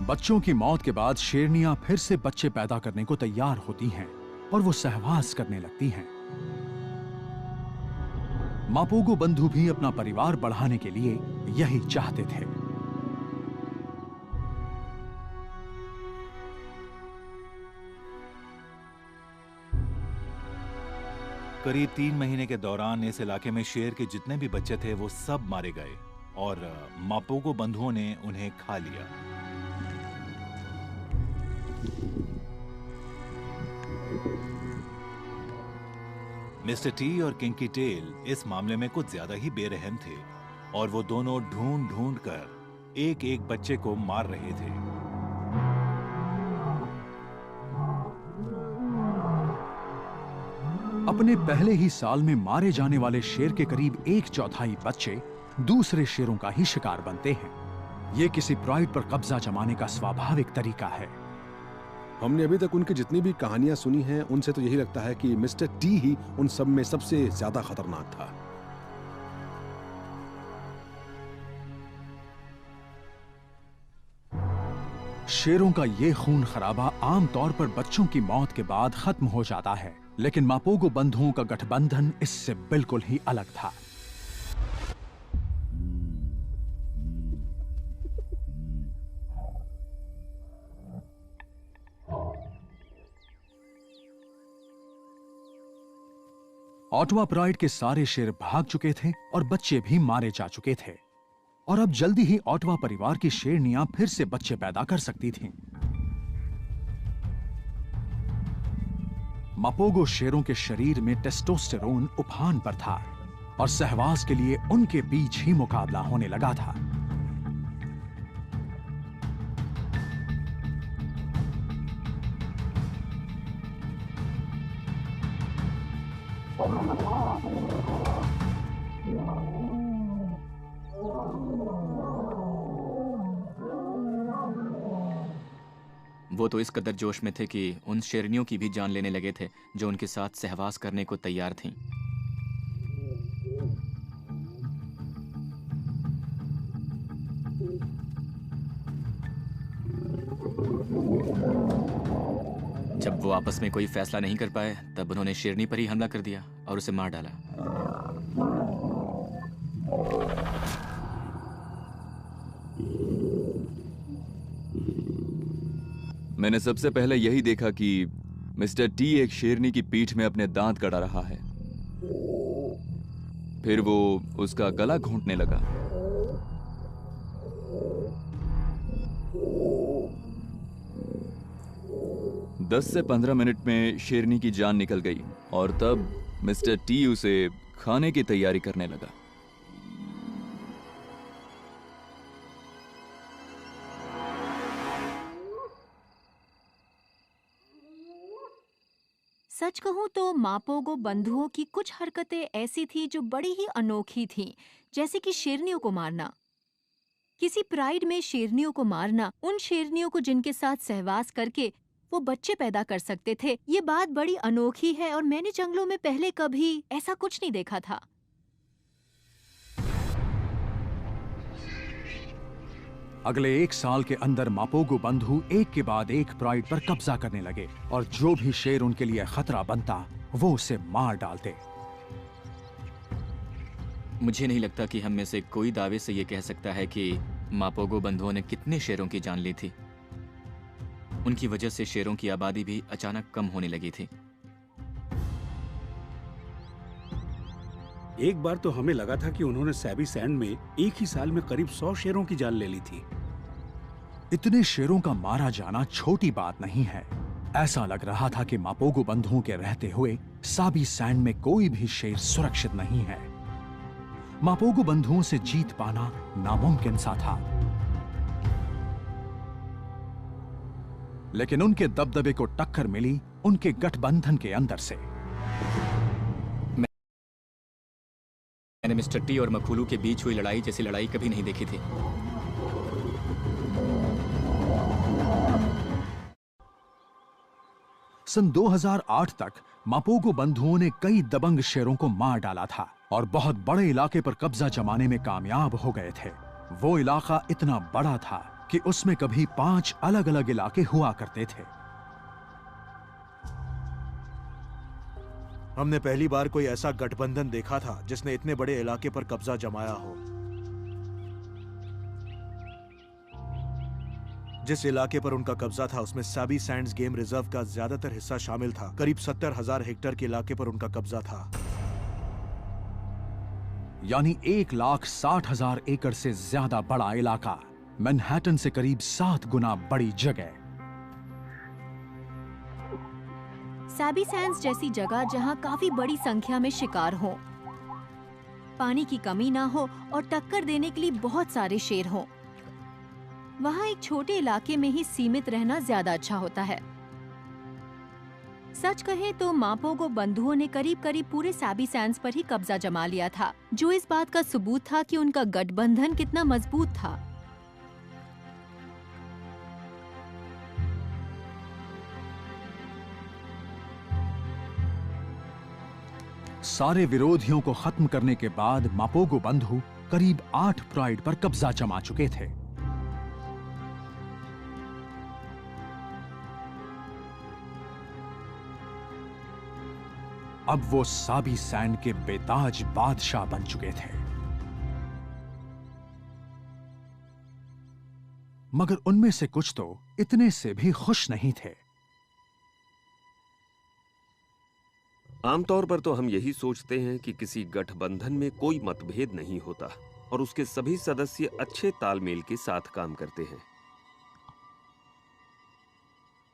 बच्चों की मौत के बाद शेरनियां फिर से बच्चे पैदा करने को तैयार होती हैं और वो सहवास करने लगती हैं। मापोगो बंधु भी अपना परिवार बढ़ाने के लिए यही चाहते थे। करीब 3 महीने के दौरान इस इलाके में शेर के जितने भी बच्चे थे वो सब मारे गए और मापोगो बंधुओं ने उन्हें खा लिया। मिस्टर टी और किंकी टेल इस मामले में कुछ ज्यादा ही बेरहम थे और वो दोनों ढूंढ ढूंढ कर एक एक बच्चे को मार रहे थे। अपने पहले ही साल में मारे जाने वाले शेर के करीब 1/4 बच्चे दूसरे शेरों का ही शिकार बनते हैं। ये किसी प्राइड पर कब्जा जमाने का स्वाभाविक तरीका है। हमने अभी तक उनकी जितनी भी कहानियां सुनी हैं, उनसे तो यही लगता है कि मिस्टर टी ही उन सब में सबसे ज्यादा खतरनाक था। शेरों का ये खून खराबा आमतौर पर बच्चों की मौत के बाद खत्म हो जाता है, लेकिन मापोगो बंधुओं का गठबंधन इससे बिल्कुल ही अलग था। ऑटवा प्राइड के सारे शेर भाग चुके थे और बच्चे भी मारे जा चुके थे, और अब जल्दी ही ऑटवा परिवार की शेरनियां फिर से बच्चे पैदा कर सकती थीं। मापोगो शेरों के शरीर में टेस्टोस्टेरोन उफान पर था और सहवास के लिए उनके बीच ही मुकाबला होने लगा था। वो तो इस कदर जोश में थे कि उन शेरनियों की भी जान लेने लगे थे जो उनके साथ सहवास करने को तैयार थीं। जब वो आपस में कोई फैसला नहीं कर पाए, तब उन्होंने शेरनी पर ही हमला कर दिया और उसे मार डाला। मैंने सबसे पहले यही देखा कि मिस्टर टी एक शेरनी की पीठ में अपने दांत गड़ा रहा है। फिर वो उसका गला घोंटने लगा। दस से 15 मिनट में शेरनी की जान निकल गई और तब मिस्टर टी उसे खाने की तैयारी करने लगा। सच कहूं तो मापोगो बंधुओं की कुछ हरकतें ऐसी थी जो बड़ी ही अनोखी थीं, जैसे कि शेरनियों को मारना। किसी प्राइड में शेरनियों को मारना, उन शेरनियों को जिनके साथ सहवास करके वो बच्चे पैदा कर सकते थे, ये बात बड़ी अनोखी है और मैंने जंगलों में पहले कभी ऐसा कुछ नहीं देखा था। अगले 1 साल के अंदर मापोगो बंधु एक के बाद एक प्राइड पर कब्जा करने लगे और जो भी शेर उनके लिए खतरा बनता वो उसे मार डालते। मुझे नहीं लगता कि हम में से कोई दावे से ये कह सकता है कि मापोगो बंधुओं ने कितने शेरों की जान ली थी। उनकी वजह से शेरों की आबादी भी अचानक कम होने लगी थी। एक बार तो हमें लगा था कि उन्होंने सैबी सैंड में एक ही साल में करीब 100 शेरों की जान ले ली थी। इतने शेरों का मारा जाना छोटी बात नहीं है। ऐसा लग रहा था कि मापोगो बंधुओं के रहते हुए साबी सैंड में कोई भी शेर सुरक्षित नहीं है। मापोगो बंधुओं से जीत पाना नामुमकिन सा था, लेकिन उनके दबदबे को टक्कर मिली उनके गठबंधन के अंदर से। मैंने मिस्टर टी और मखुलू के बीच हुई लड़ाई जैसी लड़ाई कभी नहीं देखी थी। सन 2008 तक मापोगो बंधुओं ने कई दबंग शेरों को मार डाला था और बहुत बड़े इलाके पर कब्जा जमाने में कामयाब हो गए थे। वो इलाका इतना बड़ा था कि उसमें कभी 5 अलग-अलग इलाके हुआ करते थे। हमने पहली बार कोई ऐसा गठबंधन देखा था जिसने इतने बड़े इलाके पर कब्जा जमाया हो। जिस इलाके पर उनका कब्जा था उसमें साबी सैंड्स गेम रिजर्व का ज्यादातर हिस्सा शामिल था। करीब 70,000 हेक्टेयर के इलाके पर उनका कब्जा था। यानी 1,60,000 एकड़ से ज्यादा बड़ा इलाका, मैनहट्टन से करीब 7 गुना बड़ी जगह। सैबी सैंड्स जैसी जगह जहां काफी बड़ी संख्या में शिकार हो, पानी की कमी ना हो और टक्कर देने के लिए बहुत सारे शेर हों, वहां एक छोटे इलाके में ही सीमित रहना ज्यादा अच्छा होता है। सच कहें तो मापोगो बंधुओं ने करीब करीब पूरे सैबी सैंड्स पर ही कब्जा जमा लिया था, जो इस बात का सबूत था कि उनका गठबंधन कितना मजबूत था। सारे विरोधियों को खत्म करने के बाद मापोगो बंधु करीब 8 प्राइड पर कब्जा जमा चुके थे। अब वो साबी सैंड के बेताज बादशाह बन चुके थे। मगर उनमें से कुछ तो इतने से भी खुश नहीं थे। आमतौर पर तो हम यही सोचते हैं कि किसी गठबंधन में कोई मतभेद नहीं होता और उसके सभी सदस्य अच्छे तालमेल के साथ काम करते हैं।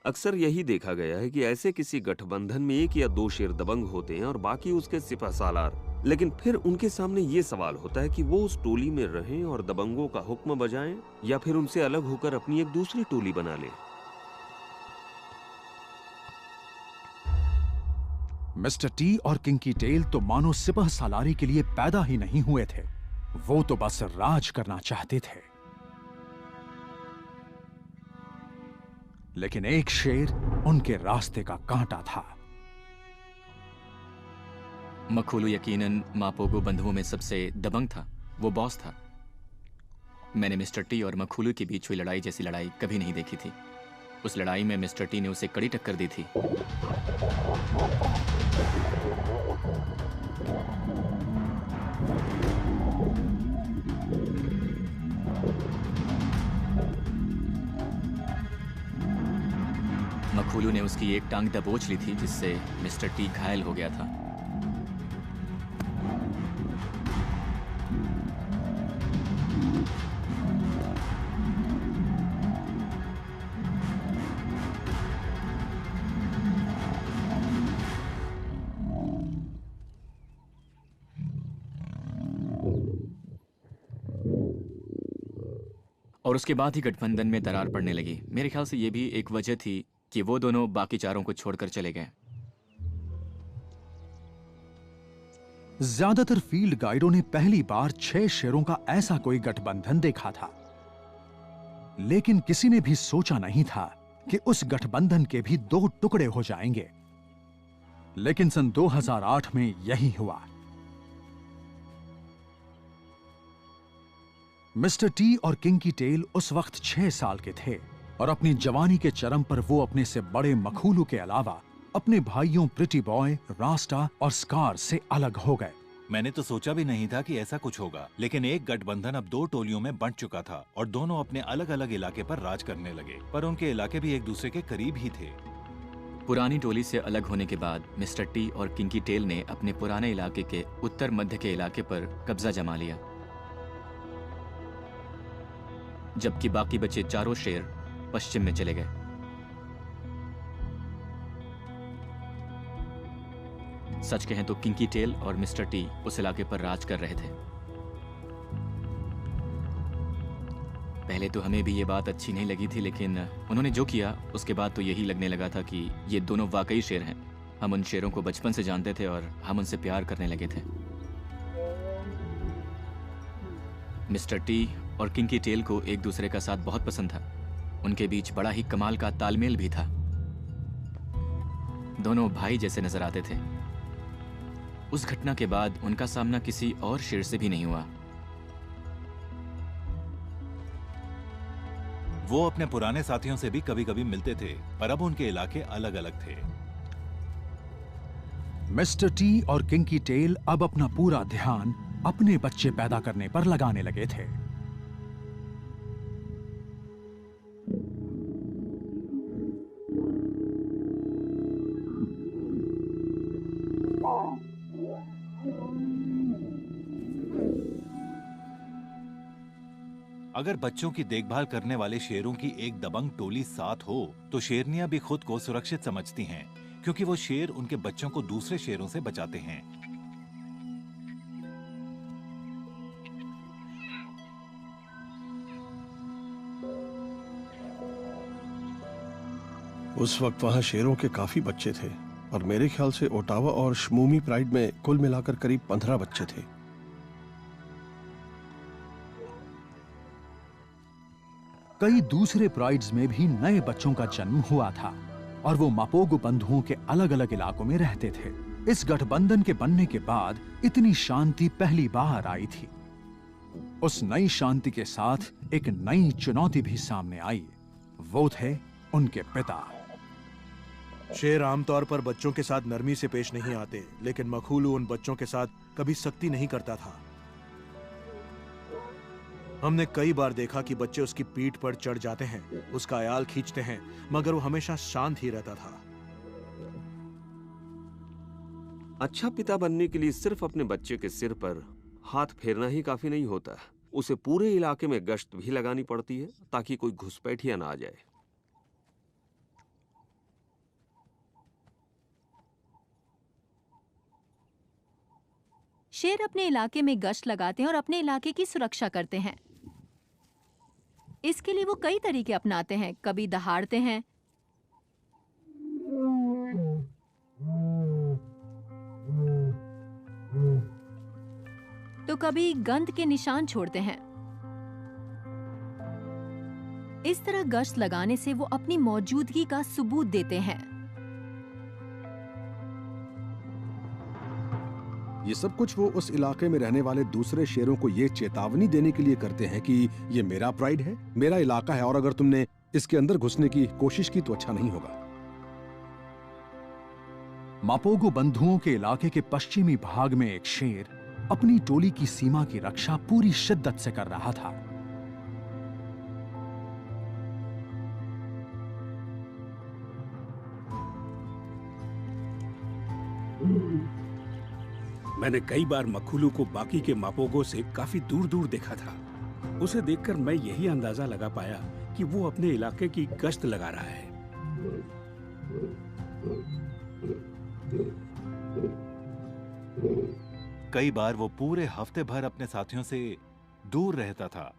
अक्सर यही देखा गया है कि ऐसे किसी गठबंधन में 1 या 2 शेर दबंग होते हैं और बाकी उसके सिपहसालार। लेकिन फिर उनके सामने ये सवाल होता है कि वो उस टोली में रहें और दबंगों का हुक्म बजाएं या फिर उनसे अलग होकर अपनी एक दूसरी टोली बना लें। मिस्टर टी और किंकी टेल तो मानो सिपह सालारी के लिए पैदा ही नहीं हुए थे। वो तो बस राज करना चाहते थे। लेकिन एक शेर उनके रास्ते का कांटा था। मखोलू यकीनन मापोगो बंधुओं में सबसे दबंग था। वो बॉस था। मैंने मिस्टर टी और मखोलू के बीच हुई लड़ाई जैसी लड़ाई कभी नहीं देखी थी। उस लड़ाई में मिस्टर टी ने उसे कड़ी टक्कर दी थी। मखोलू ने उसकी एक टांग दबोच ली थी, जिससे मिस्टर टी घायल हो गया था। और उसके बाद ही गठबंधन में दरार पड़ने लगी। मेरे ख्याल से ये भी एक वजह थी कि वो दोनों बाकी चारों को छोड़कर चले गए। ज्यादातर फील्ड गाइडों ने पहली बार 6 शेरों का ऐसा कोई गठबंधन देखा था, लेकिन किसी ने भी सोचा नहीं था कि उस गठबंधन के भी 2 टुकड़े हो जाएंगे। लेकिन सन 2008 में यही हुआ। मिस्टर टी और किंकी टेल उस वक्त 6 साल के थे और अपनी जवानी के चरम पर वो अपने से बड़े मखूलू के अलावा अपने भाइयों प्रिटी बॉय, रास्टा और स्कार से अलग हो गए। मैंने तो सोचा भी नहीं था कि ऐसा कुछ होगा, लेकिन एक गठबंधन अब 2 टोलियों में बंट चुका था और दोनों अपने अलग अलग इलाके पर राज करने लगे। पर उनके इलाके भी एक दूसरे के करीब ही थे। पुरानी टोली से अलग होने के बाद मिस्टर टी और किंकी टेल ने अपने पुराने इलाके के उत्तर मध्य के इलाके पर कब्जा जमा लिया, जबकि बाकी बचे चारों शेर पश्चिम में चले गए। सच कहें तो किंकी टेल और मिस्टर टी उस इलाके पर राज कर रहे थे। पहले तो हमें भी ये बात अच्छी नहीं लगी थी, लेकिन उन्होंने जो किया उसके बाद तो यही लगने लगा था कि ये दोनों वाकई शेर हैं। हम उन शेरों को बचपन से जानते थे और हम उनसे प्यार करने लगे थे। मिस्टर टी और किंकी टेल को एक दूसरे का साथ बहुत पसंद था। उनके बीच बड़ा ही कमाल का तालमेल भी था। दोनों भाई जैसे नजर आते थे। उस घटना के बाद उनका सामना किसी और शेर से भी नहीं हुआ। वो अपने पुराने साथियों से भी कभी-कभी मिलते थे, पर अब उनके इलाके अलग-अलग थे। मिस्टर टी और किंकी टेल अब अपना पूरा ध्यान अपने बच्चे पैदा करने पर लगाने लगे थे। अगर बच्चों की देखभाल करने वाले शेरों की एक दबंग टोली साथ हो, तो शेरनियां भी खुद को सुरक्षित समझती हैं, क्योंकि वो शेर उनके बच्चों को दूसरे शेरों से बचाते हैं। उस वक्त वहां शेरों के काफी बच्चे थे और मेरे ख्याल से ओटावा और शमूमी प्राइड में कुल मिलाकर करीब 15 बच्चे थे। कई दूसरे प्राइड्स में भी नए बच्चों का जन्म हुआ था और वो मापोगो बंधुओं के अलग-अलग इलाकों में रहते थे। इस गठबंधन के बनने के बाद इतनी शांति पहली बार आई थी। उस नई शांति के साथ एक नई चुनौती भी सामने आई। वो थे उनके पिता। शेर आमतौर पर बच्चों के साथ नरमी से पेश नहीं आते, लेकिन मखूलू उन बच्चों के साथ कभी सख्ती नहीं करता था। हमने कई बार देखा कि बच्चे उसकी पीठ पर चढ़ जाते हैं, उसका आयाल खींचते हैं, मगर वो हमेशा शांत ही रहता था। अच्छा पिता बनने के लिए सिर्फ अपने बच्चे के सिर पर हाथ फेरना ही काफी नहीं होता, उसे पूरे इलाके में गश्त भी लगानी पड़ती है ताकि कोई घुसपैठिया ना आ जाए। शेर अपने इलाके में गश्त लगाते हैं और अपने इलाके की सुरक्षा करते हैं। इसके लिए वो कई तरीके अपनाते हैं। कभी दहाड़ते हैं, तो कभी गंध के निशान छोड़ते हैं। इस तरह गश्त लगाने से वो अपनी मौजूदगी का सबूत देते हैं। ये सब कुछ वो उस इलाके में रहने वाले दूसरे शेरों को ये चेतावनी देने के लिए करते हैं कि ये मेरा प्राइड है, मेरा इलाका है, और अगर तुमने इसके अंदर घुसने की कोशिश की तो अच्छा नहीं होगा। मापोगो बंधुओं के इलाके के पश्चिमी भाग में एक शेर अपनी टोली की सीमा की रक्षा पूरी शिद्दत से कर रहा था। मैंने कई बार मखूलू को बाकी के मापोगो से काफी दूर दूर देखा था। उसे देखकर मैं यही अंदाजा लगा पाया कि वो अपने इलाके की गश्त लगा रहा है। कई बार वो पूरे हफ्ते भर अपने साथियों से दूर रहता था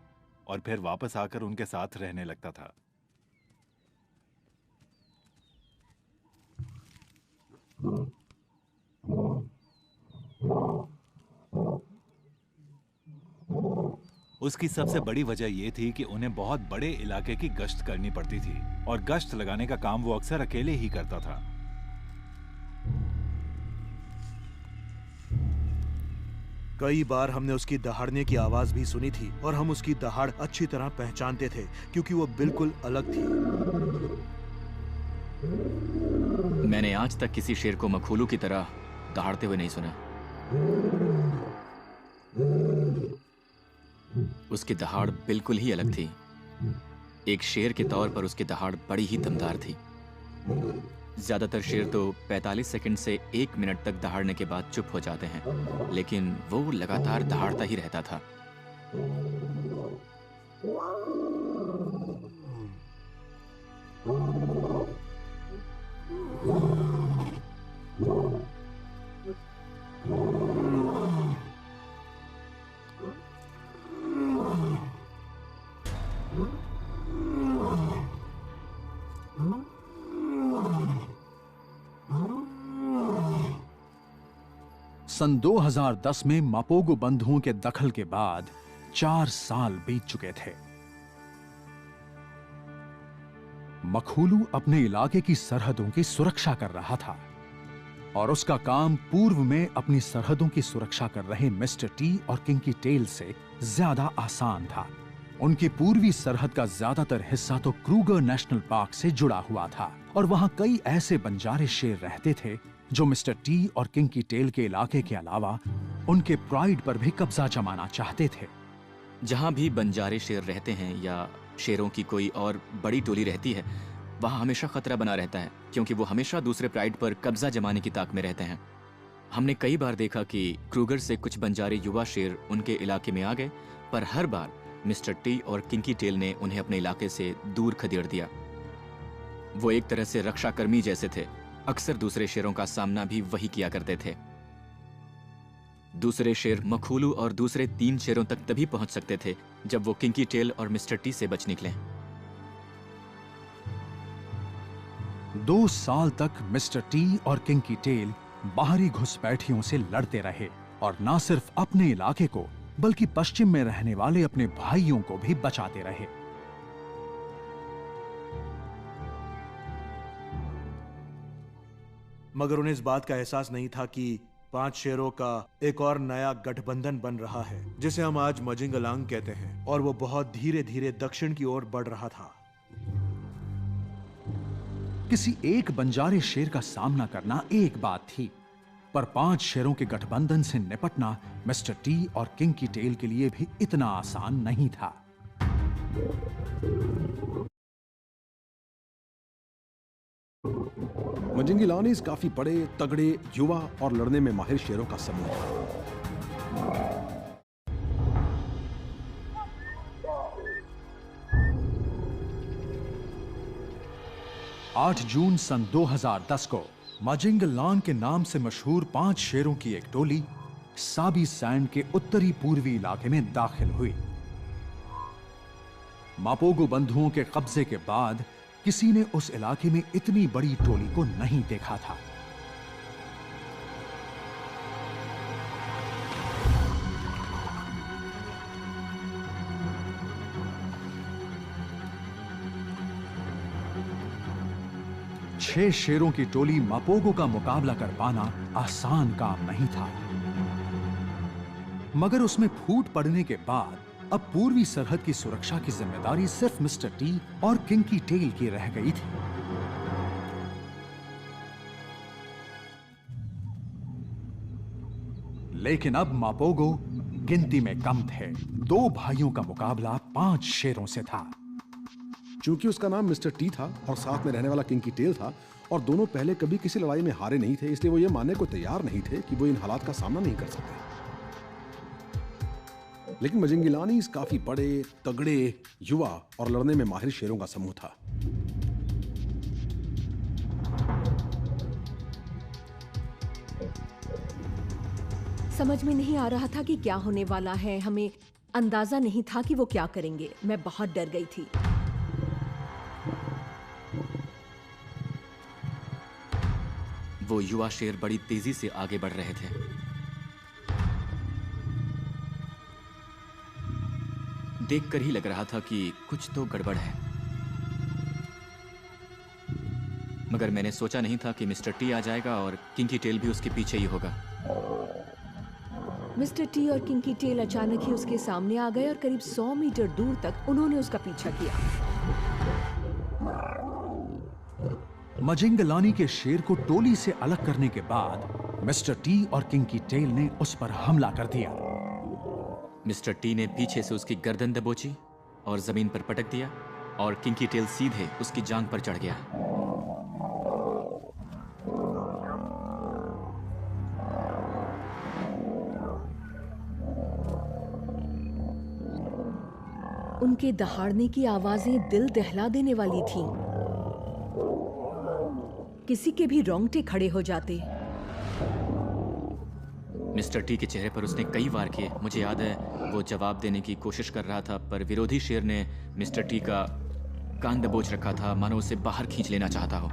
और फिर वापस आकर उनके साथ रहने लगता था। उसकी सबसे बड़ी वजह यह थी कि उन्हें बहुत बड़े इलाके की गश्त करनी पड़ती थी और गश्त लगाने का काम वो अक्सर अकेले ही करता था। कई बार हमने उसकी दहाड़ने की आवाज भी सुनी थी और हम उसकी दहाड़ अच्छी तरह पहचानते थे क्योंकि वो बिल्कुल अलग थी। मैंने आज तक किसी शेर को मखूलू की तरह दहाड़ते हुए नहीं सुना। उसकी दहाड़ बिल्कुल ही अलग थी। एक शेर के तौर पर उसकी दहाड़ बड़ी ही दमदार थी। ज्यादातर शेर तो 45 सेकंड से 1 मिनट तक दहाड़ने के बाद चुप हो जाते हैं, लेकिन वो लगातार दहाड़ता ही रहता था। सन 2010 में मापोगो बंधुओं के दखल के बाद 4 साल बीत चुके थे। मखूलू अपने इलाके की सरहदों की सुरक्षा कर रहा था और उसका काम पूर्व में अपनी सरहदों की सुरक्षा कर रहे मिस्टर टी और किंकी टेल से ज्यादा आसान था। उनकी पूर्वी सरहद का ज्यादातर हिस्सा तो क्रूगर नेशनल पार्क से जुड़ा हुआ था और वहां कई ऐसे बंजारे शेर रहते थे जो मिस्टर टी और किंकी टेल के इलाके के अलावा उनके प्राइड पर भी कब्जा जमाना चाहते थे। जहां भी बंजारे शेर रहते हैं या शेरों की कोई और बड़ी टोली रहती है, वहां हमेशा खतरा बना रहता है, क्योंकि वो हमेशा दूसरे प्राइड पर कब्जा जमाने की ताक में रहते हैं। हमने कई बार देखा कि क्रूगर से कुछ बंजारे युवा शेर उनके इलाके में आ गए, पर हर बार मिस्टर टी और किंकी टेल ने उन्हें अपने इलाके से दूर खदेड़ दिया। वो एक तरह से रक्षाकर्मी जैसे थे। अक्सर दूसरे शेरों का सामना भी वही किया करते थे। दूसरे शेर मखूलू और दूसरे 3 शेरों तक तभी पहुंच सकते थे जब वो किंकी टेल और मिस्टर टी से बच निकले। 2 साल तक मिस्टर टी और किंकी टेल बाहरी घुसपैठियों से लड़ते रहे और न सिर्फ अपने इलाके को बल्कि पश्चिम में रहने वाले अपने भाइयों को भी बचाते रहे। मगर उन्हें इस बात का एहसास नहीं था कि 5 शेरों का एक और नया गठबंधन बन रहा है, जिसे हम आज मजिंगलांग कहते हैं, और वो बहुत धीरे धीरे दक्षिण की ओर बढ़ रहा था। किसी एक बंजारे शेर का सामना करना एक बात थी, पर 5 शेरों के गठबंधन से निपटना मिस्टर टी और किंकी टेल के लिए भी इतना आसान नहीं था। मजिंगिलानीज काफी बड़े, तगड़े, युवा और लड़ने में माहिर शेरों का समूह था। 8 जून सन 2010 को मजिंगलान के नाम से मशहूर 5 शेरों की एक टोली साबी सैंड के उत्तरी पूर्वी इलाके में दाखिल हुई। मापोगो बंधुओं के कब्जे के बाद किसी ने उस इलाके में इतनी बड़ी टोली को नहीं देखा था। छह शेरों की टोली मापोगो का मुकाबला कर पाना आसान काम नहीं था, मगर उसमें फूट पड़ने के बाद अब पूर्वी सरहद की सुरक्षा की जिम्मेदारी सिर्फ मिस्टर टी और किंकी टेल की रह गई थी। लेकिन अब मापोगो गिनती में कम थे। 2 भाइयों का मुकाबला 5 शेरों से था। चूंकि उसका नाम मिस्टर टी था और साथ में रहने वाला किंकी टेल था और दोनों पहले कभी किसी लड़ाई में हारे नहीं थे, इसलिए वो ये मानने को तैयार नहीं थे कि वो इन हालात का सामना नहीं कर सकते। लेकिन मजिंगिलानीज काफी बड़े, तगड़े, युवा और लड़ने में माहिर शेरों का समूह था। समझ में नहीं आ रहा था कि क्या होने वाला है। हमें अंदाजा नहीं था कि वो क्या करेंगे। मैं बहुत डर गई थी। वो युवा शेर बड़ी तेजी से आगे बढ़ रहे थे। देखकर ही लग रहा था कि कुछ तो गड़बड़ है, मगर मैंने सोचा नहीं था कि मिस्टर टी आ जाएगा और किंकी टेल भी उसके पीछे ही होगा। मिस्टर टी और किंकी टेल अचानक ही उसके सामने आ गए और करीब 100 मीटर दूर तक उन्होंने उसका पीछा किया। मजिंगलानी के शेर को टोली से अलग करने के बाद मिस्टर टी और किंकी टेल ने उस पर हमला कर दिया। मिस्टर टी ने पीछे से उसकी गर्दन दबोची और जमीन पर पटक दिया और किंकी टेल सीधे उसकी जांघ पर चढ़ गया। उनके दहाड़ने की आवाजें दिल दहला देने वाली थीं। किसी के भी रोंगटे खड़े हो जाते। मिस्टर टी के चेहरे पर उसने कई वार किए। मुझे याद है वो जवाब देने की कोशिश कर रहा था, पर विरोधी शेर ने मिस्टर टी का कान दबोच रखा था, मानो उसे बाहर खींच लेना चाहता हो।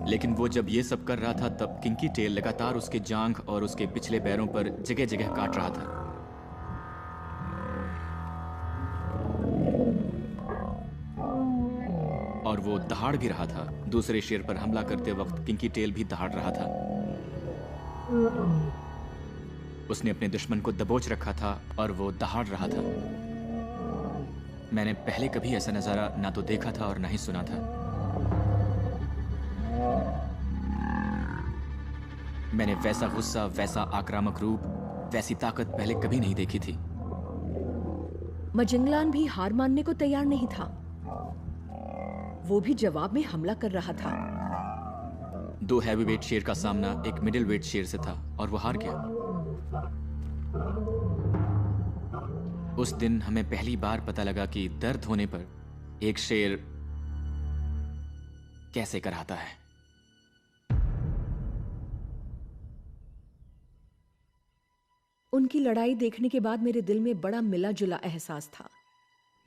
लेकिन वो जब ये सब कर रहा था तब किंकी टेल लगातार उसके जांघ और उसके पिछले पैरों पर जगह जगह काट रहा था। और वो दहाड़ भी रहा था। दूसरे शेर पर हमला करते वक्त किंकी टेल भी दहाड़ रहा था। उसने अपने दुश्मन को दबोच रखा था और वो दहाड़ रहा था। मैंने पहले कभी ऐसा नजारा ना तो देखा था और ना ही सुना था। मैंने वैसा गुस्सा, वैसा आक्रामक रूप, वैसी ताकत पहले कभी नहीं देखी थी। मजिंगलान भी हार मानने को तैयार नहीं था। वो भी जवाब में हमला कर रहा था। 2 हैवीवेट शेर का सामना एक मिडिल वेट शेर से था और वो हार गया। उस दिन हमें पहली बार पता लगा कि दर्द होने पर एक शेर कैसे कराता है। उनकी लड़ाई देखने के बाद मेरे दिल में बड़ा मिला जुला एहसास था।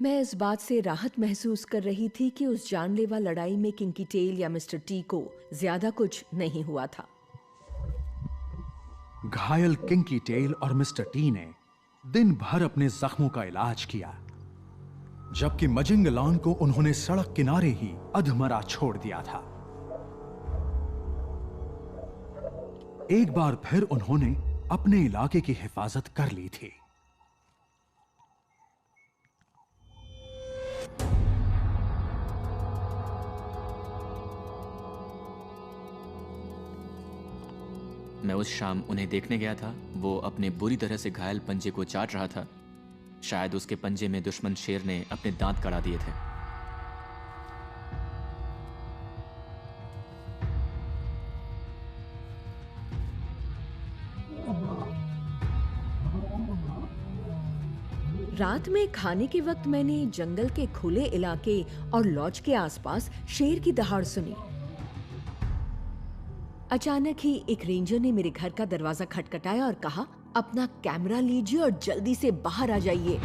मैं इस बात से राहत महसूस कर रही थी कि उस जानलेवा लड़ाई में किंकी टेल या मिस्टर टी को ज्यादा कुछ नहीं हुआ था। घायल किंकी टेल और मिस्टर टी ने दिन भर अपने जख्मों का इलाज किया, जबकि मजिंगलांग को उन्होंने सड़क किनारे ही अधमरा छोड़ दिया था। एक बार फिर उन्होंने अपने इलाके की हिफाजत कर ली थी। मैं उस शाम उन्हें देखने गया था। वो अपने बुरी तरह से घायल पंजे को चाट रहा था। शायद उसके पंजे में दुश्मन शेर ने अपने दांत गड़ा दिए थे। रात में खाने के वक्त मैंने जंगल के खुले इलाके और लॉज के आसपास शेर की दहाड़ सुनी। अचानक ही एक रेंजर ने मेरे घर का दरवाजा खटखटाया और कहा, अपना कैमरा लीजिए और जल्दी से बाहर आ जाइए।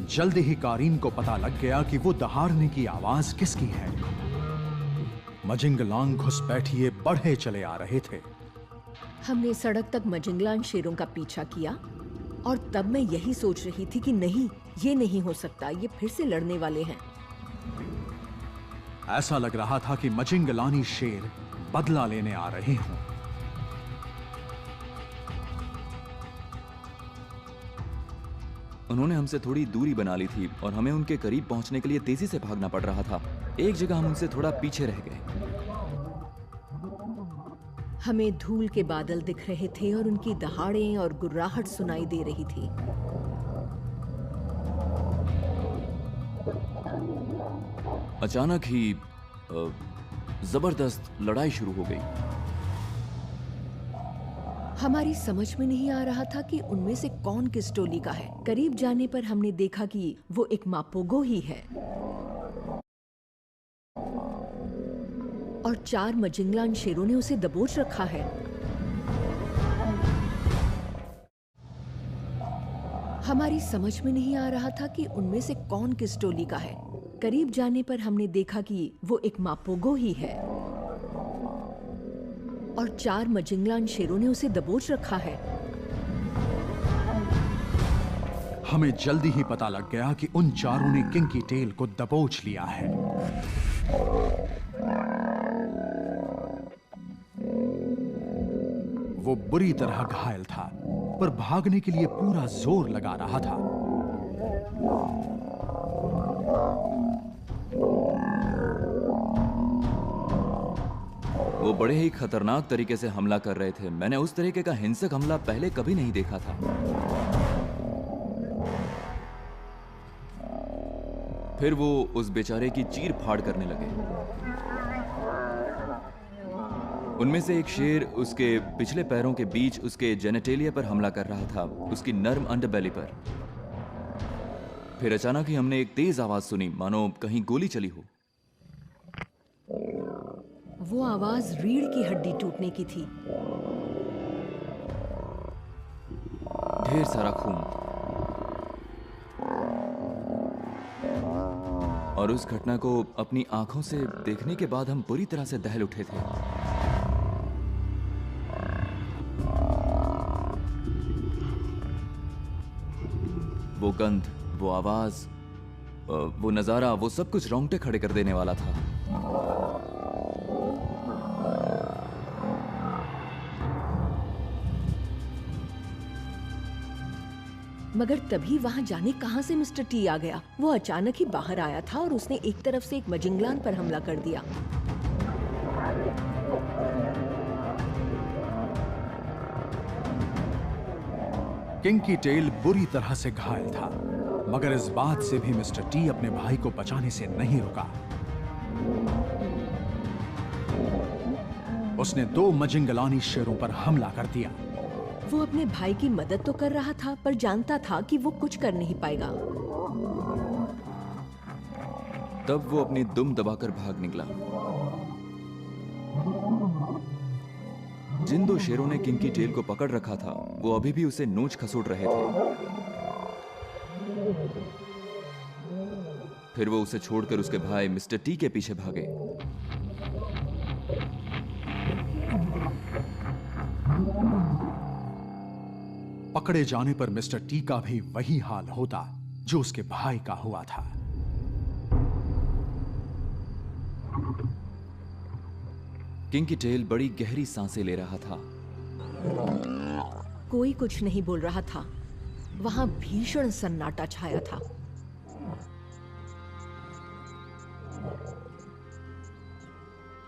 जल्दी ही कारीन को पता लग गया कि वो दहाड़ने की आवाज किसकी है। मजिंगलांग घुसपैठिए बढ़े चले आ रहे थे। हमने सड़क तक मजिंगलान शेरों का पीछा किया और तब मैं यही सोच रही थी कि नहीं, ये नहीं हो सकता, ये फिर से लड़ने वाले हैं। ऐसा लग रहा था कि मजिंगलानी शेर बदला लेने आ रहे हों। उन्होंने हमसे थोड़ी दूरी बना ली थी और हमें उनके करीब पहुंचने के लिए तेजी से भागना पड़ रहा था। एक जगह हम उनसे थोड़ा पीछे रह गए। हमें धूल के बादल दिख रहे थे और उनकी दहाड़ें और गुर्राहट सुनाई दे रही थी। अचानक ही जबरदस्त लड़ाई शुरू हो गई। हमारी समझ में नहीं आ रहा था कि उनमें से कौन किस टोली का है। करीब जाने पर हमने देखा कि वो एक मापोगो ही है और 4 मजिंगलान शेरों ने उसे दबोच रखा है। हमारी समझ में नहीं आ रहा था कि उनमें से कौन किस टोली का है। करीब जाने पर हमने देखा कि वो एक मापोगो ही है और 4 मजिंगलान शेरों ने उसे दबोच रखा है। हमें जल्दी ही पता लग गया कि उन चारों ने किंकी टेल को दबोच लिया है। वो बुरी तरह घायल था, पर भागने के लिए पूरा जोर लगा रहा था। वो बड़े ही खतरनाक तरीके से हमला कर रहे थे। मैंने उस तरीके का हिंसक हमला पहले कभी नहीं देखा था। फिर वो उस बेचारे की चीर फाड़ करने लगे। उनमें से एक शेर उसके पिछले पैरों के बीच उसके जेनेटेलिया पर हमला कर रहा था, उसकी नर्म अंडरबेली पर। फिर अचानक ही हमने एक तेज आवाज सुनी, मानो कहीं गोली चली हो। वो आवाज रीढ़ की हड्डी टूटने की थी। ढेर सारा खून और उस घटना को अपनी आंखों से देखने के बाद हम बुरी तरह से दहल उठे थे। वो गंध, वो आवाज, वो नजारा, वो सब कुछ रोंगटे खड़े कर देने वाला था। मगर तभी वहाँ जाने कहाँ से मिस्टर टी आ गया। वो अचानक ही बाहर आया था और उसने एक तरफ से एक मजिंगलान पर हमला कर दिया। किंकी टेल बुरी तरह से घायल था, मगर इस बात से भी मिस्टर टी अपने भाई को बचाने से नहीं रुका। उसने 2 मजिंगलानी शेरों पर हमला कर दिया। वो अपने भाई की मदद तो कर रहा था, पर जानता था कि वो कुछ कर नहीं पाएगा। तब वो अपनी दुम दबाकर भाग निकला। जिन 2 शेरों ने किंकी टेल को पकड़ रखा था, वो अभी भी उसे नोच खसोट रहे थे। फिर वो उसे छोड़कर उसके भाई मिस्टर टी के पीछे भागे। पकड़े जाने पर मिस्टर टी का भी वही हाल होता जो उसके भाई का हुआ था। किंकी टेल बड़ी गहरी सांसें ले रहा था। कोई कुछ नहीं बोल रहा था। वहां भीषण सन्नाटा छाया था।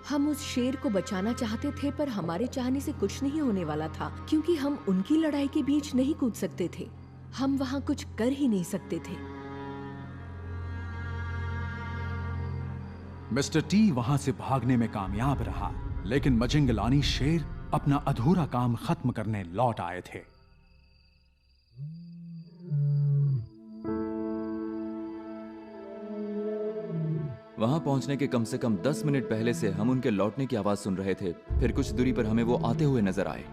हम उस शेर को बचाना चाहते थे, पर हमारे चाहने से कुछ नहीं होने वाला था, क्योंकि हम उनकी लड़ाई के बीच नहीं कूद सकते थे। हम वहां कुछ कर ही नहीं सकते थे। मिस्टर टी वहां से भागने में कामयाब रहा, लेकिन मजिंगलानी शेर अपना अधूरा काम खत्म करने लौट आए थे। वहां पहुंचने के कम से कम 10 मिनट पहले से हम उनके लौटने की आवाज सुन रहे थे। फिर कुछ दूरी पर हमें वो आते हुए नजर आए।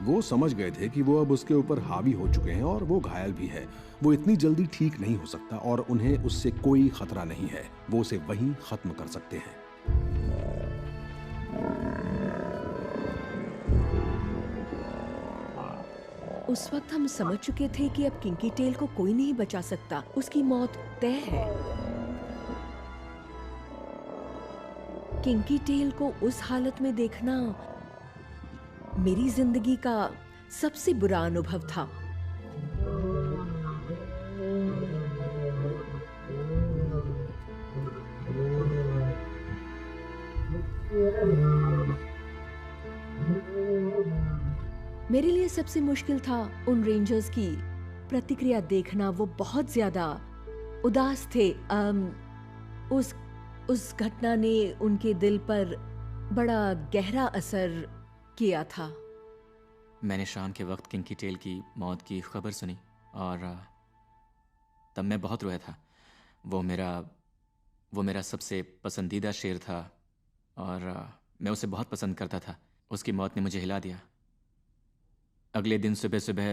वो समझ गए थे कि वो अब उसके ऊपर हावी हो चुके हैं और वो घायल भी है। वो इतनी जल्दी ठीक नहीं हो सकता और उन्हें उससे कोई खतरा नहीं है। वो उसे वहीं खत्म कर सकते हैं। उस वक्त हम समझ चुके थे कि अब किंकी टेल को कोई नहीं बचा सकता। उसकी मौत तय है। किंकी टेल को उस हालत में देखना मेरी जिंदगी का सबसे बुरा अनुभव था। मेरे लिए सबसे मुश्किल था उन रेंजर्स की प्रतिक्रिया देखना। वो बहुत ज्यादा उदास थे। उस घटना ने उनके दिल पर बड़ा गहरा असर किया था। मैंने शाम के वक्त किंकी टेल की मौत की खबर सुनी और तब मैं बहुत रोया था। वो मेरा सबसे पसंदीदा शेर था और मैं उसे बहुत पसंद करता था। उसकी मौत ने मुझे हिला दिया। अगले दिन सुबह सुबह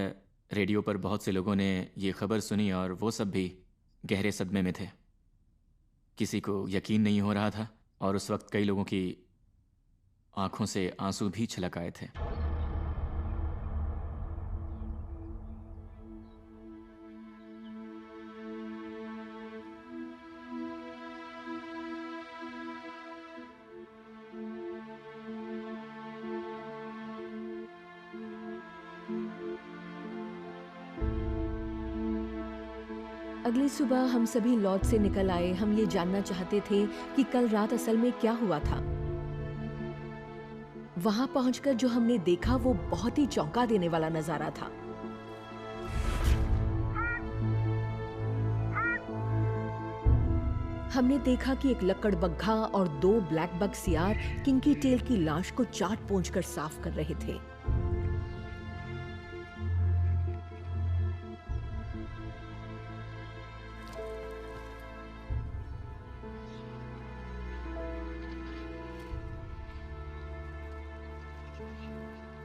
रेडियो पर बहुत से लोगों ने ये खबर सुनी और वो सब भी गहरे सदमे में थे। किसी को यकीन नहीं हो रहा था और उस वक्त कई लोगों की आंखों से आंसू भी छलक आए थे। अगली सुबह हम सभी लॉज से निकल आए। हम ये जानना चाहते थे कि कल रात असल में क्या हुआ था। वहां पहुंचकर जो हमने देखा वो बहुत ही चौंका देने वाला नजारा था। हमने देखा कि एक लकड़बग्घा और 2 ब्लैक बग सियार किंकी टेल की लाश को चाट पोंछकर साफ कर रहे थे।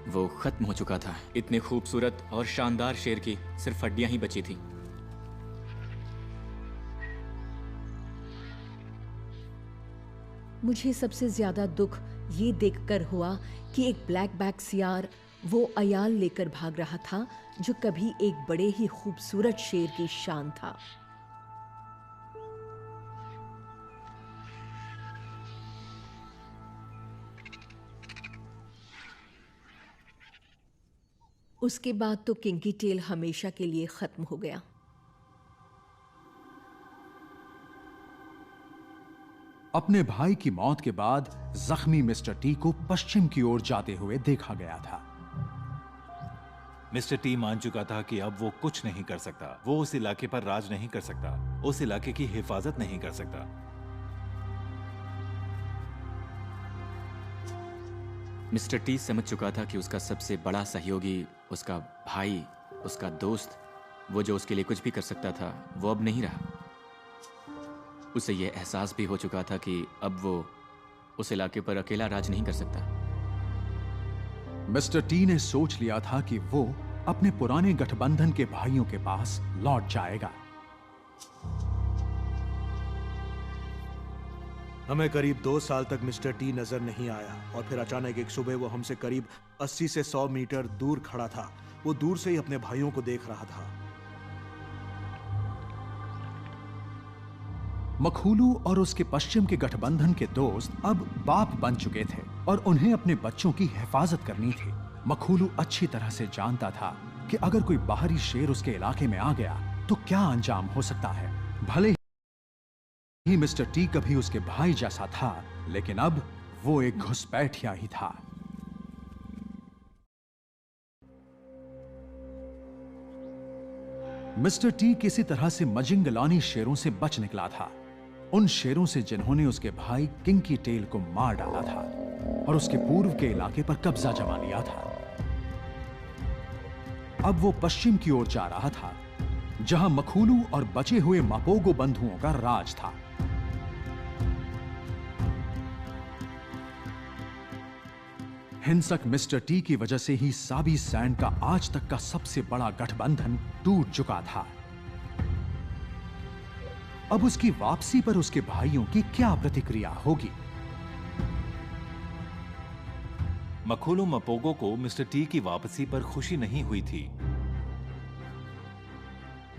वो खत्म हो चुका था। इतने खूबसूरत और शानदार शेर की सिर्फ हड्डियां ही बची थी। मुझे सबसे ज्यादा दुख ये देखकर हुआ कि एक ब्लैक बैक सियार वो अयाल लेकर भाग रहा था जो कभी एक बड़े ही खूबसूरत शेर की शान था। उसके बाद तो किंकी टेल हमेशा के लिए खत्म हो गया। अपने भाई की मौत के बाद जख्मी मिस्टर टी को पश्चिम की ओर जाते हुए देखा गया था। मिस्टर टी मान चुका था कि अब वो कुछ नहीं कर सकता। वो उस इलाके पर राज नहीं कर सकता, उस इलाके की हिफाजत नहीं कर सकता। मिस्टर टी समझ चुका था कि उसका सबसे बड़ा सहयोगी, उसका भाई, उसका दोस्त, वो जो उसके लिए कुछ भी कर सकता था, वो अब नहीं रहा। उसे यह एहसास भी हो चुका था कि अब वो उस इलाके पर अकेला राज नहीं कर सकता। मिस्टर टी ने सोच लिया था कि वो अपने पुराने गठबंधन के भाइयों के पास लौट जाएगा। हमें करीब 2 साल तक मिस्टर टी नजर नहीं आया और फिर अचानक एक सुबह वो हमसे करीब 80 से 100 मीटर दूर खड़ा था। वो दूर से ही अपने भाइयों को देख रहा था। मखूलू और उसके पश्चिम के गठबंधन के दोस्त अब बाप बन चुके थे और उन्हें अपने बच्चों की हिफाजत करनी थी। मखूलू अच्छी तरह से जानता था कि अगर कोई बाहरी शेर उसके इलाके में आ गया तो क्या अंजाम हो सकता है। भले ही मिस्टर टी कभी उसके भाई जैसा था, लेकिन अब वो एक घुसपैठिया ही था। मिस्टर टी किसी तरह से मजिंगलानी शेरों से बच निकला था, उन शेरों से जिन्होंने उसके भाई किंकी टेल को मार डाला था और उसके पूर्व के इलाके पर कब्जा जमा लिया था। अब वो पश्चिम की ओर जा रहा था, जहां मखूलू और बचे हुए मापोगो बंधुओं का राज था। हिंसक मिस्टर टी की वजह से ही साबी सैंड का आज तक का सबसे बड़ा गठबंधन टूट चुका था। अब उसकी वापसी पर उसके भाइयों की क्या प्रतिक्रिया होगी? मखूलू मपोगो को मिस्टर टी की वापसी पर खुशी नहीं हुई थी,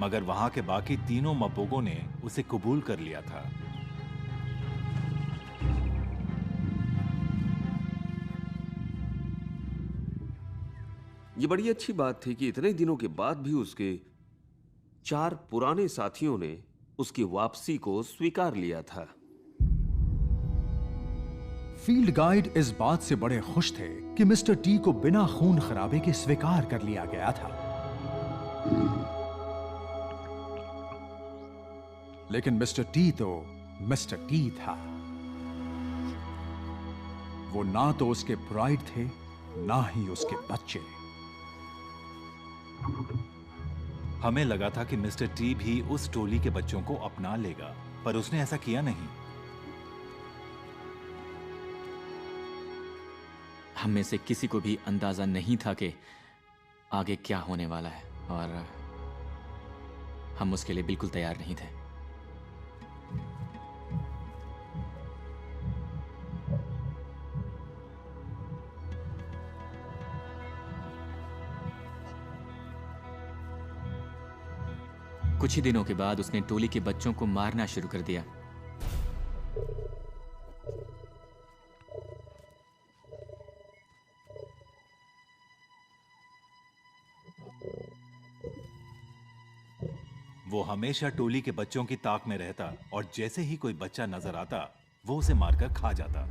मगर वहां के बाकी तीनों मपोगो ने उसे कबूल कर लिया था। ये बड़ी अच्छी बात थी कि इतने दिनों के बाद भी उसके 4 पुराने साथियों ने उसकी वापसी को स्वीकार लिया था। फील्ड गाइड इस बात से बड़े खुश थे कि मिस्टर टी को बिना खून खराबे के स्वीकार कर लिया गया था। लेकिन मिस्टर टी तो मिस्टर टी था। वो ना तो उसके प्राइड थे, ना ही उसके बच्चे। हमें लगा था कि मिस्टर टी भी उस टोली के बच्चों को अपना लेगा, पर उसने ऐसा किया नहीं। हम में से किसी को भी अंदाजा नहीं था कि आगे क्या होने वाला है, और हम उसके लिए बिल्कुल तैयार नहीं थे। कुछ ही दिनों के बाद उसने टोली के बच्चों को मारना शुरू कर दिया। वो हमेशा टोली के बच्चों की ताक में रहता और जैसे ही कोई बच्चा नजर आता वो उसे मारकर खा जाता।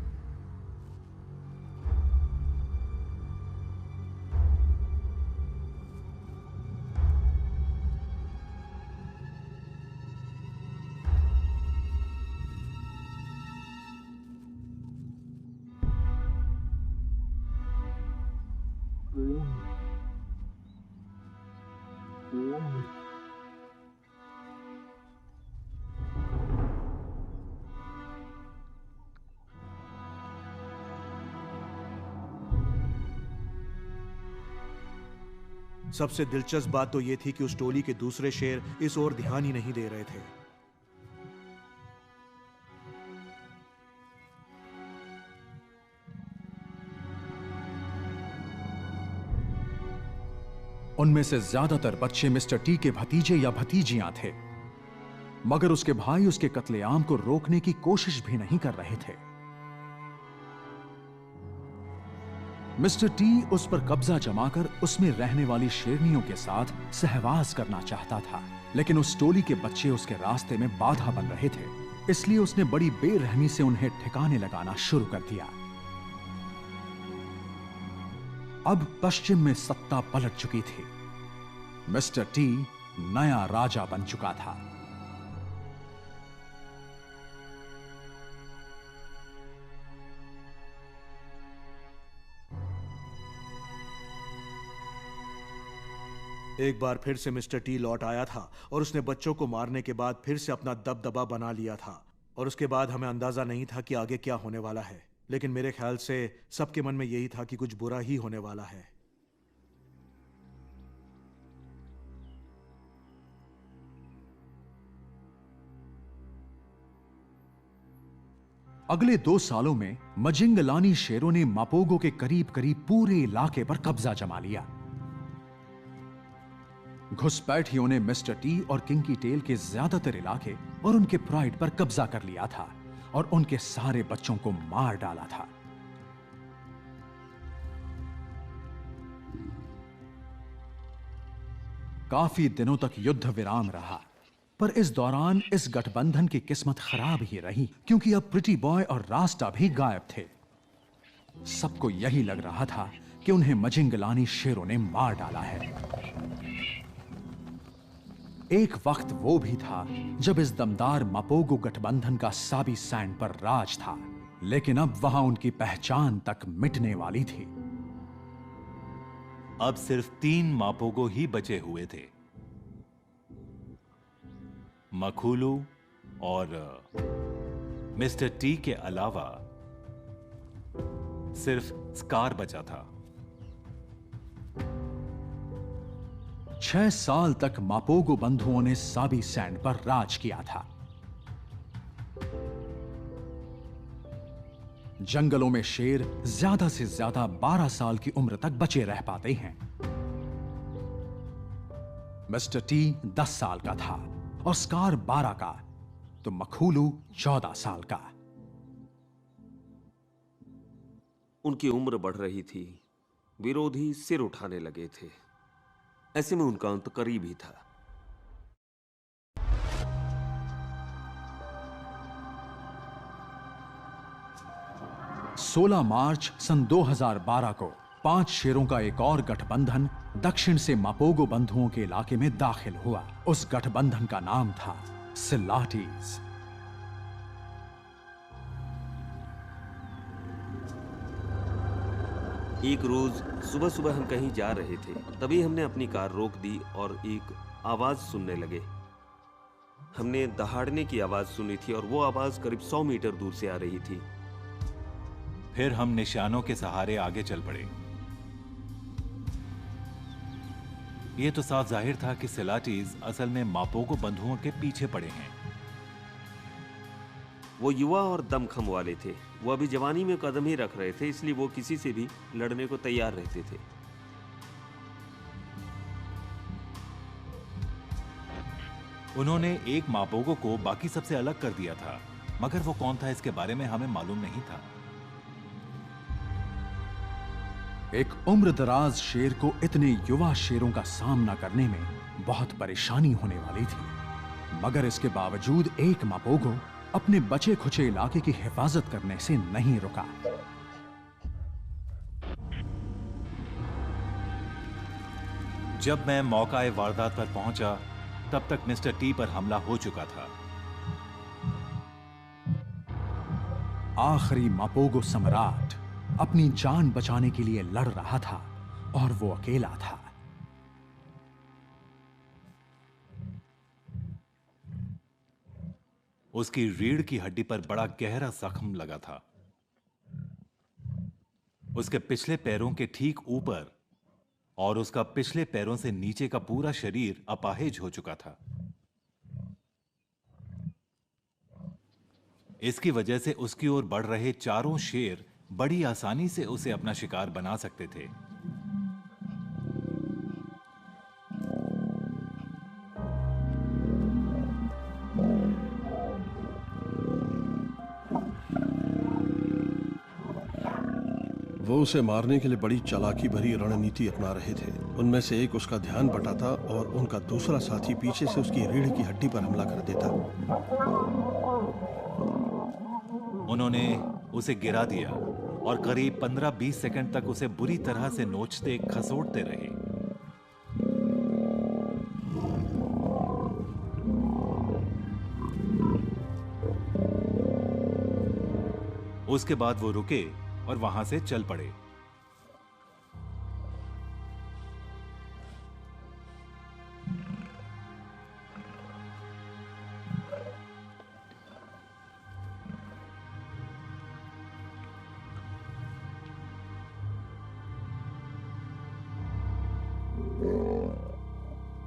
सबसे दिलचस्प बात तो यह थी कि उस टोली के दूसरे शेर इस ओर ध्यान ही नहीं दे रहे थे। उनमें से ज्यादातर बच्चे मिस्टर टी के भतीजे या भतीजियां थे, मगर उसके भाई उसके कत्लेआम को रोकने की कोशिश भी नहीं कर रहे थे। मिस्टर टी उस पर कब्जा जमाकर उसमें रहने वाली शेरनियों के साथ सहवास करना चाहता था, लेकिन उस टोली के बच्चे उसके रास्ते में बाधा बन रहे थे, इसलिए उसने बड़ी बेरहमी से उन्हें ठिकाने लगाना शुरू कर दिया। अब पश्चिम में सत्ता पलट चुकी थी। मिस्टर टी नया राजा बन चुका था। एक बार फिर से मिस्टर टी लौट आया था और उसने बच्चों को मारने के बाद फिर से अपना दबदबा बना लिया था। और उसके बाद हमें अंदाजा नहीं था कि आगे क्या होने वाला है, लेकिन मेरे ख्याल से सबके मन में यही था कि कुछ बुरा ही होने वाला है। अगले 2 सालों में मजिंगलानी शेरों ने मापोगो के करीब करीब पूरे इलाके पर कब्जा जमा लिया। घुसपैठियों ने मिस्टर टी और किंकी टेल के ज्यादातर इलाके और उनके प्राइड पर कब्जा कर लिया था और उनके सारे बच्चों को मार डाला था। काफी दिनों तक युद्ध विराम रहा, पर इस दौरान इस गठबंधन की किस्मत खराब ही रही, क्योंकि अब प्रिटी बॉय और रास्टा भी गायब थे। सबको यही लग रहा था कि उन्हें मजिंगलानी शेरों ने मार डाला है। एक वक्त वो भी था जब इस दमदार मापोगो गठबंधन का साबी सैंड पर राज था, लेकिन अब वहां उनकी पहचान तक मिटने वाली थी। अब सिर्फ 3 मापोगो ही बचे हुए थे, मखुलू और मिस्टर टी के अलावा सिर्फ स्कार बचा था। 6 साल तक मापोगो बंधुओं ने साबी सैंड पर राज किया था। जंगलों में शेर ज्यादा से ज्यादा 12 साल की उम्र तक बचे रह पाते हैं। मिस्टर टी 10 साल का था और स्कार 12 का, तो मखुलू 14 साल का। उनकी उम्र बढ़ रही थी, विरोधी सिर उठाने लगे थे। ऐसे में उनका अंत करीब ही था। सोलह मार्च सन 2012 को 5 शेरों का एक और गठबंधन दक्षिण से मापोगो बंधुओं के इलाके में दाखिल हुआ। उस गठबंधन का नाम था सिलाटीज। एक रोज सुबह सुबह हम कहीं जा रहे थे, तभी हमने अपनी कार रोक दी और एक आवाज सुनने लगे। हमने दहाड़ने की आवाज सुनी थी और वो आवाज करीब 100 मीटर दूर से आ रही थी। फिर हम निशानों के सहारे आगे चल पड़े। यह तो साफ जाहिर था कि सिलाटीज असल में मापोगो बंधुओं के पीछे पड़े हैं। वो युवा और दमखम वाले थे। वो अभी जवानी में कदम ही रख रहे थे, इसलिए वो किसी से भी लड़ने को तैयार रहते थे। उन्होंने एक मापोगो को बाकी सबसे अलग कर दिया था, मगर वो कौन था इसके बारे में हमें मालूम नहीं था। एक उम्रदराज शेर को इतने युवा शेरों का सामना करने में बहुत परेशानी होने वाली थी, मगर इसके बावजूद एक मापोगो अपने बचे खुचे इलाके की हिफाजत करने से नहीं रुका। जब मैं मौका वारदात पर पहुंचा, तब तक मिस्टर टी पर हमला हो चुका था। आखिरी मापोगो सम्राट अपनी जान बचाने के लिए लड़ रहा था और वो अकेला था। उसकी रीढ़ की हड्डी पर बड़ा गहरा जख्म लगा था। उसके पिछले पैरों के ठीक ऊपर और उसका पिछले पैरों से नीचे का पूरा शरीर अपाहिज हो चुका था। इसकी वजह से उसकी ओर बढ़ रहे चारों शेर बड़ी आसानी से उसे अपना शिकार बना सकते थे। वो उसे मारने के लिए बड़ी चालाकी भरी रणनीति अपना रहे थे। उनमें से एक उसका ध्यान बटाता और उनका दूसरा साथी पीछे से उसकी रीढ़ की हड्डी पर हमला कर देता। उन्होंने उसे गिरा दिया और करीब 15-20 सेकंड तक उसे बुरी तरह से नोचते खसोटते रहे। उसके बाद वो रुके और वहां से चल पड़े।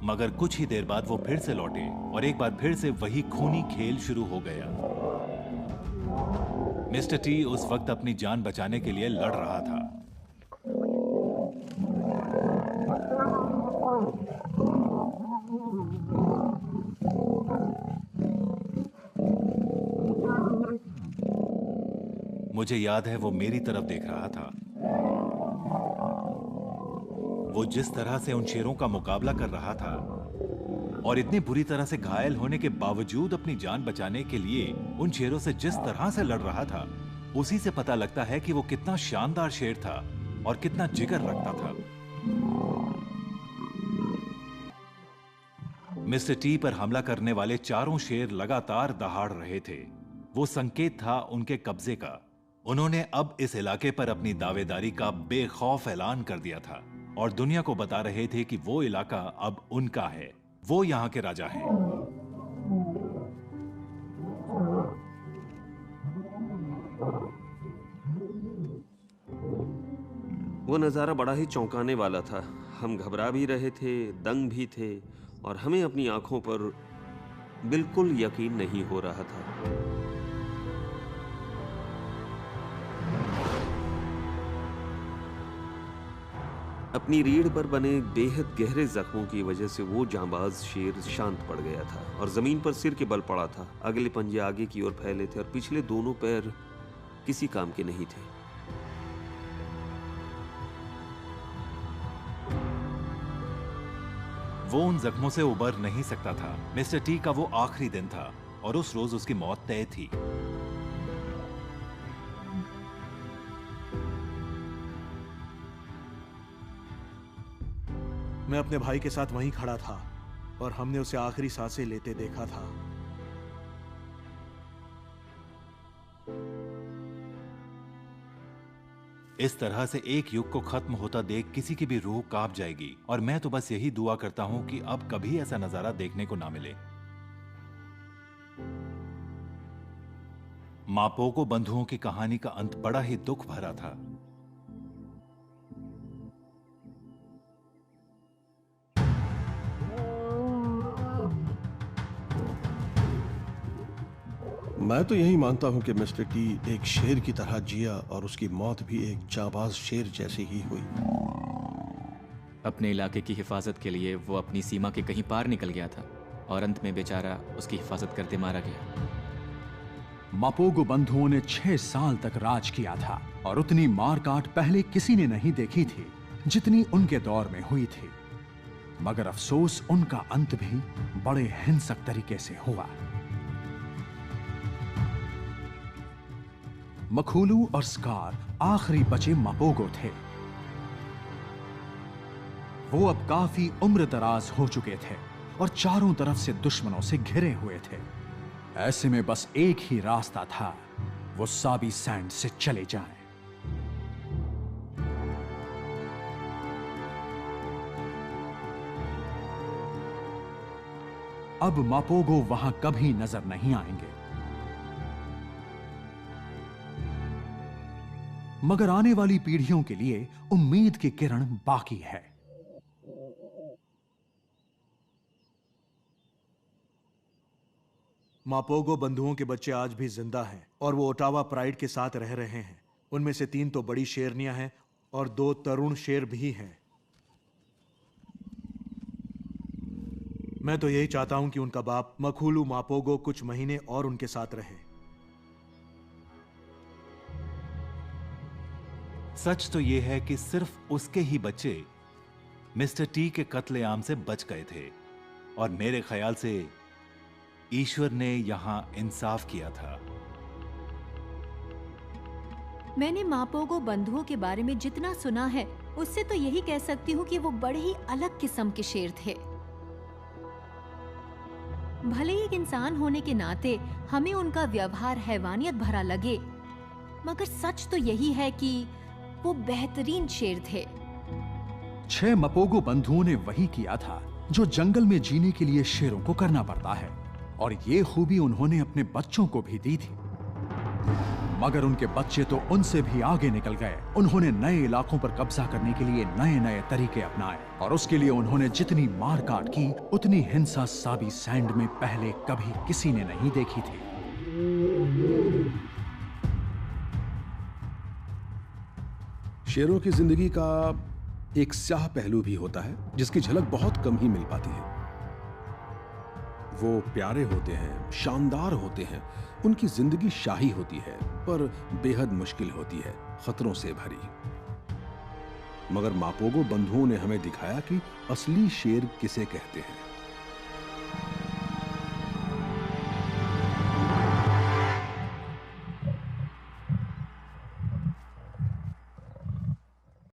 मगर कुछ ही देर बाद वो फिर से लौटे और एक बार फिर से वही खूनी खेल शुरू हो गया। मिस्टर टी उस वक्त अपनी जान बचाने के लिए लड़ रहा था। मुझे याद है वो मेरी तरफ देख रहा था। वो जिस तरह से उन शेरों का मुकाबला कर रहा था और इतनी बुरी तरह से घायल होने के बावजूद अपनी जान बचाने के लिए उन शेरों से जिस तरह से लड़ रहा था, उसी से पता लगता है कि वो कितना शानदार शेर था और कितना जिगर रखता था। मिस्टर टी पर हमला करने वाले चारों शेर लगातार दहाड़ रहे थे। वो संकेत था उनके कब्जे का। उन्होंने अब इस इलाके पर अपनी दावेदारी का बेखौफ ऐलान कर दिया था और दुनिया को बता रहे थे कि वो इलाका अब उनका है। वो यहां के राजा हैं। वो नज़ारा बड़ा ही चौंकाने वाला था। हम घबरा भी रहे थे, दंग भी थे और हमें अपनी आंखों पर बिल्कुल यकीन नहीं हो रहा था। अपनी रीढ़ पर बने बेहद गहरे जख्मों की वजह से वो जांबाज शेर शांत पड़ गया था और जमीन पर सिर के बल पड़ा था। अगले पंजे आगे की ओर फैले थे और पिछले दोनों पैर किसी काम के नहीं थे। वो उन जख्मों से उबर नहीं सकता था। मिस्टर टी का वो आखिरी दिन था और उस रोज उसकी मौत तय थी। मैं अपने भाई के साथ वहीं खड़ा था और हमने उसे आखिरी सांसें लेते देखा था। इस तरह से एक युग को खत्म होता देख किसी की भी रूह कांप जाएगी और मैं तो बस यही दुआ करता हूं कि अब कभी ऐसा नजारा देखने को ना मिले। मापोगो बंधुओं की कहानी का अंत बड़ा ही दुख भरा था। मैं तो यही मानता हूं कि मिस्टर टी एक शेर की तरह जिया और उसकी मौत भी एक जाबाज शेर जैसी ही हुई। अपने इलाके की हिफाजत के लिए वो अपनी सीमा के कहीं पार निकल गया था और अंत में बेचारा उसकी हिफाजत करते मारा गया। मापोगो बंधुओं ने 6 साल तक राज किया था और उतनी मारकाट पहले किसी ने नहीं देखी थी जितनी उनके दौर में हुई थी। मगर अफसोस उनका अंत भी बड़े हिंसक तरीके से हुआ। मखूलू और स्कार आखिरी बचे मापोगो थे। वो अब काफी उम्र दराज हो चुके थे और चारों तरफ से दुश्मनों से घिरे हुए थे। ऐसे में बस एक ही रास्ता था, वो साबी सैंड से चले जाएं। अब मापोगो वहां कभी नजर नहीं आएंगे। मगर आने वाली पीढ़ियों के लिए उम्मीद की किरण बाकी है। मापोगो बंधुओं के बच्चे आज भी जिंदा हैं और वो ओटावा प्राइड के साथ रह रहे हैं। उनमें से 3 तो बड़ी शेरनियां हैं और 2 तरुण शेर भी हैं। मैं तो यही चाहता हूं कि उनका बाप मखूलू मापोगो कुछ महीने और उनके साथ रहे। सच तो यह है कि सिर्फ उसके ही बच्चे मिस्टर टी के कत्लेआम से बच गए थे और मेरे ख्याल से ईश्वर ने यहां इंसाफ किया था। मैंने मापोगो बंधुओं के बारे में जितना सुना है उससे तो यही कह सकती हूँ कि वो बड़े ही अलग किस्म के शेर थे। भले ही एक इंसान होने के नाते हमें उनका व्यवहार हैवानियत भरा लगे, मगर सच तो यही है कि वो बेहतरीन शेर थे। 6 मापोगो बंधुओं ने वही किया था जो जंगल में जीने के लिए शेरों को करना पड़ता है, और ये खूबी उन्होंने अपने बच्चों को भी दी थी। मगर उनके बच्चे तो उनसे भी आगे निकल गए। उन्होंने नए इलाकों पर कब्जा करने के लिए नए नए तरीके अपनाए, और उसके लिए उन्होंने जितनी मार काट की उतनी हिंसा साबी सैंड में पहले कभी किसी ने नहीं देखी थी। शेरों की जिंदगी का एक स्याह पहलू भी होता है जिसकी झलक बहुत कम ही मिल पाती है। वो प्यारे होते हैं, शानदार होते हैं, उनकी जिंदगी शाही होती है पर बेहद मुश्किल होती है, खतरों से भरी। मगर मापोगो बंधुओं ने हमें दिखाया कि असली शेर किसे कहते हैं।